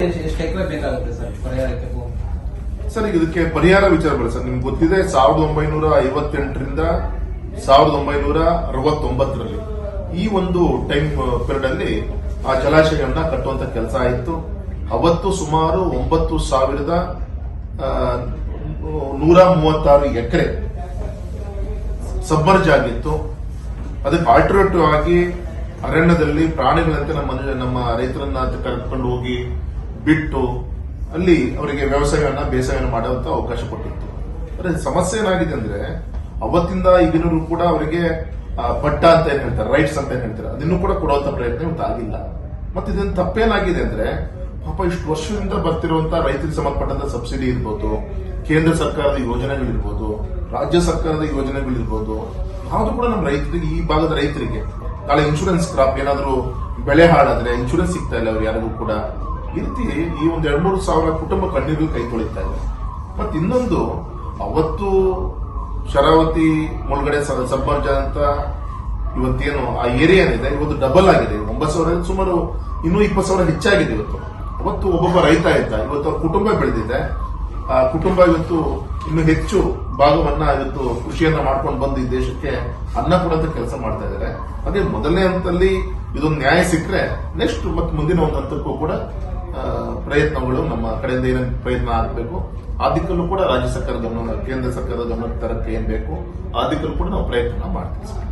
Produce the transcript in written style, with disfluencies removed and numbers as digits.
ಎಷ್ಟು ಎಕರೆ ಬೇಕಾಗುತ್ತೆ ಸರ್ ಪರಿಹಾರಕ್ಕೆ? ಸರ್, ಈಗ ಇದಕ್ಕೆ ಪರಿಹಾರ ವಿಚಾರ ಬರ ಸರ್, ನಿಮ್ಗೆ ಗೊತ್ತಿದೆ 1958ರಿಂದ 1969ರಲ್ಲಿ ಈ ಒಂದು ಟೈಮ್ ಪೀರಿಯಡ್ ಅಲ್ಲಿ ಆ ಜಲಾಶಯವನ್ನ ಕಟ್ಟುವಂತ ಕೆಲಸ ಆಯಿತು. ಅವತ್ತು ಸುಮಾರು 9,136 ಎಕರೆ ಸಬ್ಮರ್ಜ್ ಆಗಿತ್ತು. ಅದಕ್ಕೆ ಆಲ್ಟರ್ನೇಟಿವ್ ಆಗಿ ಅರಣ್ಯದಲ್ಲಿ ಪ್ರಾಣಿಗಳಂತೆ ನಮ್ಮ ರೈತರನ್ನ ಕರ್ಕೊಂಡು ಹೋಗಿ ಬಿಟ್ಟು ಅಲ್ಲಿ ಅವರಿಗೆ ವ್ಯವಸಾಯವನ್ನ ಬೇಸಾಯವನ್ನ ಮಾಡುವಂತ ಅವಕಾಶ ಕೊಟ್ಟಿತ್ತು. ಆದರೆ ಸಮಸ್ಯೆ ಏನಾಗಿದೆ ಅಂದ್ರೆ ಅವತ್ತಿಂದ ಈಗಿನೂ ಕೂಡ ಅವರಿಗೆ ಪಟ್ಟ ಅಂತ ಏನ್ ಹೇಳ್ತಾರೆ, ರೈಟ್ಸ್ ಅಂತ ಏನ್ ಹೇಳ್ತಾರೆ, ಅದನ್ನು ಕೂಡ ಕೊಡುವಂತ ಪ್ರಯತ್ನ ಇವತ್ತು ಆಗಿಲ್ಲ. ಮತ್ತೆ ಇದನ್ನ ತಪ್ಪೇನಾಗಿದೆ ಅಂದ್ರೆ ಪಾಪ ಇಷ್ಟು ವರ್ಷದಿಂದ ಬರ್ತಿರುವಂತ ರೈತರಿಗೆ ಸಂಬಂಧಪಟ್ಟಂತ ಸಬ್ಸಿಡಿ ಇರ್ಬೋದು, ಕೇಂದ್ರ ಸರ್ಕಾರದ ಯೋಜನೆಗಳಿರ್ಬೋದು, ರಾಜ್ಯ ಸರ್ಕಾರದ ಯೋಜನೆಗಳಿರ್ಬೋದು, ಯಾವುದು ಕೂಡ ನಮ್ಮ ರೈತರಿಗೆ, ಈ ಭಾಗದ ರೈತರಿಗೆ ನಾಳೆ ಇನ್ಶೂರೆನ್ಸ್ ಕ್ರಾಪ್ ಏನಾದರೂ ಬೆಳೆ ಹಾಳಾದ್ರೆ ಇನ್ಶೂರೆನ್ಸ್ ಸಿಗ್ತಾ ಇಲ್ಲ ಅವ್ರು ಯಾರಿಗೂ ಕೂಡ. ಈ ರೀತಿ ಈ ಒಂದು 2-3 ಸಾವಿರ ಕುಟುಂಬ ಕಣ್ಣೀರು ಕೈ ತೊಳಿತಾ ಇದೆ. ಮತ್ತೆ ಇನ್ನೊಂದು, ಅವತ್ತು ಶರಾವತಿ ಮುಳುಗಡೆ ಸಬ್ಮರ್ಜ್ ಅಂತ ಇವತ್ತೇನು ಆ ಏರಿಯಾ ಇದೆ ಇವತ್ತು ಡಬಲ್ ಆಗಿದೆ. 9,000 ಸುಮಾರು ಇನ್ನೂ 20,000 ಹೆಚ್ಚಾಗಿದೆ ಇವತ್ತು. ಅವತ್ತು ಒಬ್ಬೊಬ್ಬ ರೈತ ಇದ್ದ, ಇವತ್ತು ಅವ್ರ ಕುಟುಂಬ ಬೆಳೆದಿದೆ. ಆ ಕುಟುಂಬ ಇವತ್ತು ಇನ್ನು ಹೆಚ್ಚು ಭಾಗವನ್ನ ಇವತ್ತು ಕೃಷಿಯನ್ನ ಮಾಡ್ಕೊಂಡು ಬಂದು ಈ ದೇಶಕ್ಕೆ ಅನ್ನ ಕೊಡುವಂತ ಕೆಲಸ ಮಾಡ್ತಾ ಇದ್ದಾರೆ. ಅದೇ ಮೊದಲನೇ ಹಂತದಲ್ಲಿ ಇದೊಂದು ನ್ಯಾಯ ಸಿಕ್ಕರೆ ನೆಕ್ಸ್ಟ್ ಮತ್ತೆ ಮುಂದಿನ ಒಂದು ಹಂತಕ್ಕೂ ಕೂಡ ಪ್ರಯತ್ನಗಳು ನಮ್ಮ ಕಡೆಯಿಂದ ಏನೇನು ಪ್ರಯತ್ನ ಆಗಬೇಕು ಆ ದಿಕ್ಕಲ್ಲೂ ಕೂಡ ರಾಜ್ಯ ಸರ್ಕಾರದ ಗಮನ, ಕೇಂದ್ರ ಸರ್ಕಾರದ ಗಮನಕ್ಕೆ ತರಕ್ಕೆ ಏನ್ ಬೇಕು ಆ ದಿಕ್ಕಲ್ಲೂ ಕೂಡ ನಾವು ಪ್ರಯತ್ನ ಮಾಡ್ತೀವಿ.